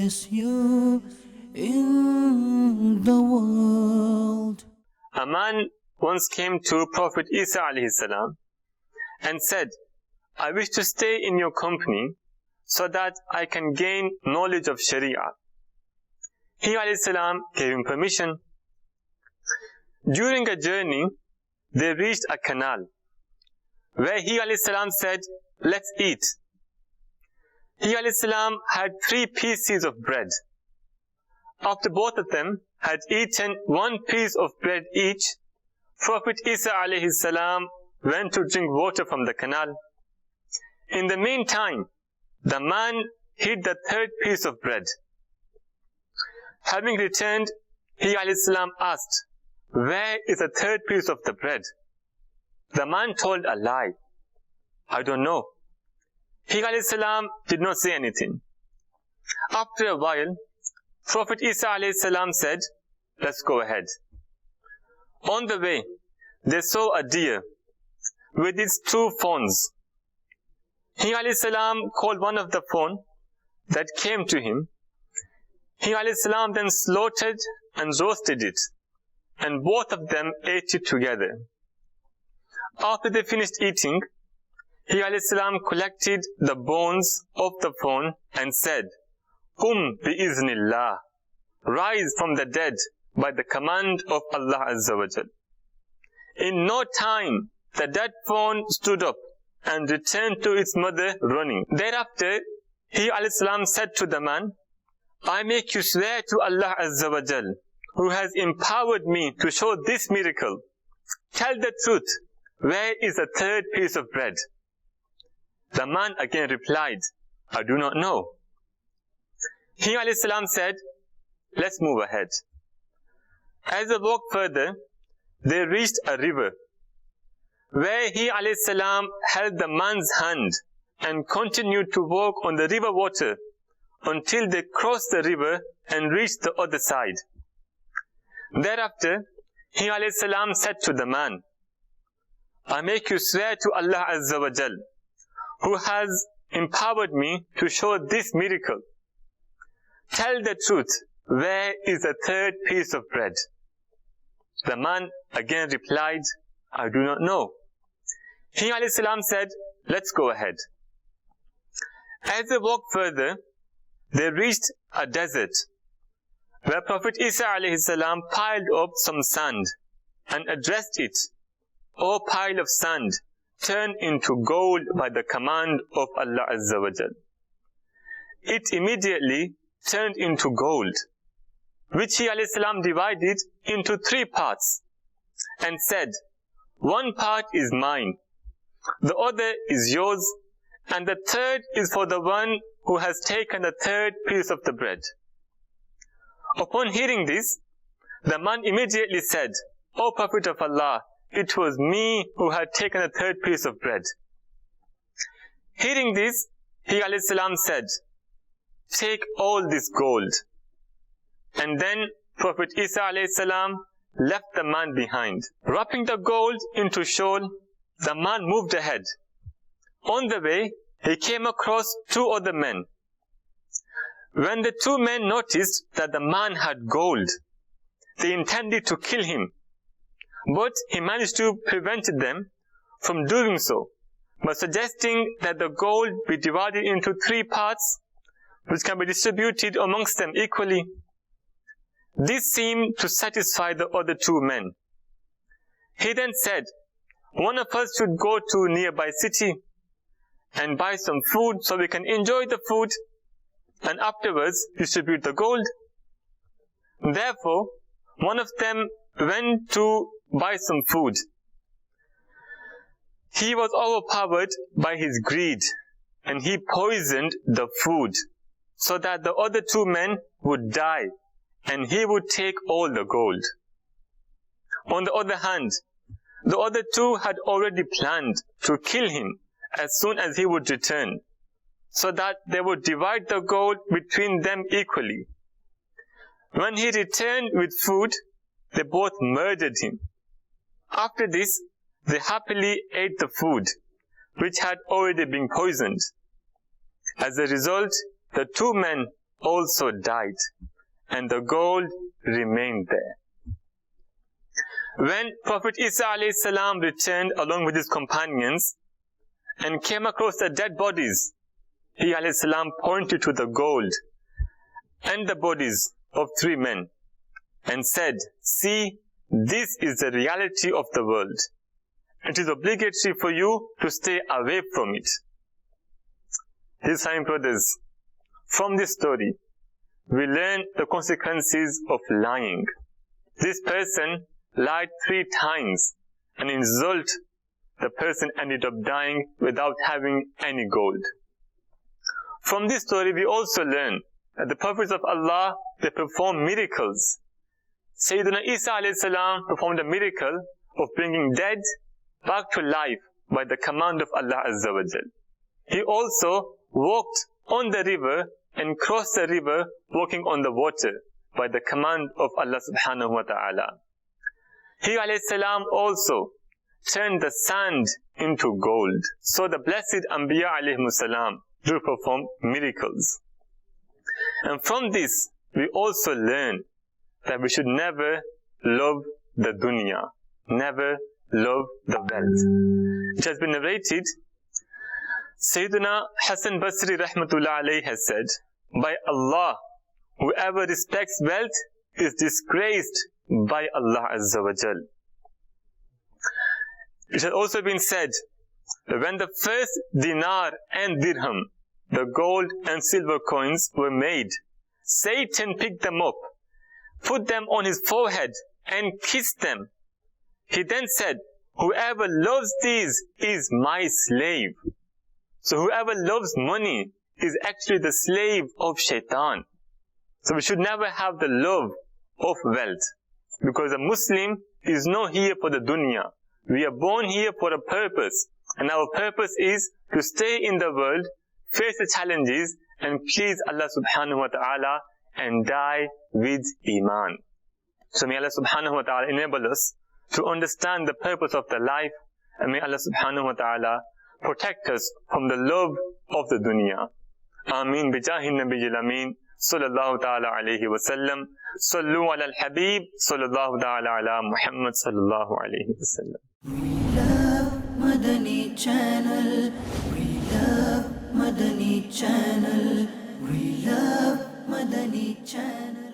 is you in the world. A man once came to Prophet Isa alayhi salam and said, I wish to stay in your company so that I can gain knowledge of Sharia. He alayhi salam gave him permission. During a journey, they reached a canal where he alayhi salam said, let's eat. He alayhi salam had 3 pieces of bread. After both of them had eaten 1 piece of bread each, Prophet Isa alayhi salam went to drink water from the canal. In the meantime, the man hid the 3rd piece of bread. Having returned, he alayhi salam asked, where is the 3rd piece of the bread? The man told a lie. I don't know. He alayhi salam did not say anything. After a while, Prophet Isa alayhi salam said, let's go ahead. On the way, they saw a deer with its 2 fawns. He alayhi salam called one of the fawn that came to him. He alayhi salam then slaughtered and roasted it, and both of them ate it together. After they finished eating, he alayhi salam collected the bones of the fawn and said, bi-iznillah, rise from the dead by the command of Allah Azza wa Jal. In no time, the dead fawn stood up and returned to its mother running. Thereafter, he alayhi salam said to the man, I make you swear to Allah Azza wa Jal, who has empowered me to show this miracle. Tell the truth, where is the 3rd piece of bread? The man again replied, I do not know. He alayhi salam said, let's move ahead. As they walked further, they reached a river, where he alayhi salam held the man's hand and continued to walk on the river water until they crossed the river and reached the other side. Thereafter, he alayhi salam said to the man, I make you swear to Allah Azza wa Jal, who has empowered me to show this miracle. Tell the truth, where is the 3rd piece of bread? The man again replied, I do not know. He alayhi salam said, let's go ahead. As they walked further, they reached a desert, where Prophet Isa alayhi salam piled up some sand and addressed it, O pile of sand, turn into gold by the command of Allah Azza wa Jal. It immediately turned into gold, which he alayhi salam divided into 3 parts and said, 1 part is mine, the other is yours, and the 3rd is for the one who has taken the 3rd piece of the bread. Upon hearing this, the man immediately said, O Prophet of Allah, it was me who had taken the 3rd piece of bread. Hearing this, he alayhi salam said, take all this gold. And then Prophet Isa alayhi salam left the man behind. Wrapping the gold into shawl, the man moved ahead. On the way, he came across 2 other men. When the 2 men noticed that the man had gold, they intended to kill him. But he managed to prevent them from doing so by suggesting that the gold be divided into 3 parts, which can be distributed amongst them equally. This seemed to satisfy the other 2 men. He then said, one of us should go to a nearby city and buy some food so we can enjoy the food and afterwards distribute the gold. Therefore, one of them went to buy some food. He was overpowered by his greed and he poisoned the food so that the other 2 men would die and he would take all the gold. On the other hand, the other 2 had already planned to kill him as soon as he would return, so that they would divide the gold between them equally. When he returned with food, they both murdered him. After this, they happily ate the food, which had already been poisoned. As a result, the 2 men also died, and the gold remained there. When Prophet Isa alayhi salam returned along with his companions and came across the dead bodies, he alayhi salam pointed to the gold and the bodies of 3 men and said, "See, this is the reality of the world. It is obligatory for you to stay away from it." His fine brothers, from this story, we learn the consequences of lying. This person lied 3 times, and in result, the person ended up dying without having any gold. From this story, we also learn that the prophets of Allah, they perform miracles. Sayyidina Isa alayhi salam performed a miracle of bringing dead back to life by the command of Allah Azza wa Jal. He also walked on the river and crossed the river walking on the water by the command of Allah subhanahu wa ta'ala. He alayhi salam also turned the sand into gold. So the blessed Anbiya alayhi salam do perform miracles. And from this, we also learn that we should never love the dunya, never love the wealth. It has been narrated, Sayyidina Hassan Basri rahmatullah alayhi has said, "By Allah, whoever respects wealth is disgraced by Allah Azza wa Jal." It has also been said that when the first dinar and dirham, the gold and silver coins, were made, Satan picked them up, put them on his forehead and kissed them. He then said, "Whoever loves these is my slave." So whoever loves money is actually the slave of shaitan. So we should never have the love of wealth, because a Muslim is not here for the dunya. We are born here for a purpose, and our purpose is to stay in the world, face the challenges, and please Allah subhanahu wa ta'ala and die with Iman. So may Allah subhanahu wa ta'ala enable us to understand the purpose of the life, and may Allah subhanahu wa ta'ala protect us from the love of the dunya. Ameen bijahi nabiyil ameen sallallahu ta'ala alayhi wa sallam. Sallu ala al-habib sallallahu ta'ala ala Muhammad sallallahu alayhi wa sallam. We love Madani Channel. We love Madani Channel. We love Madani Channel.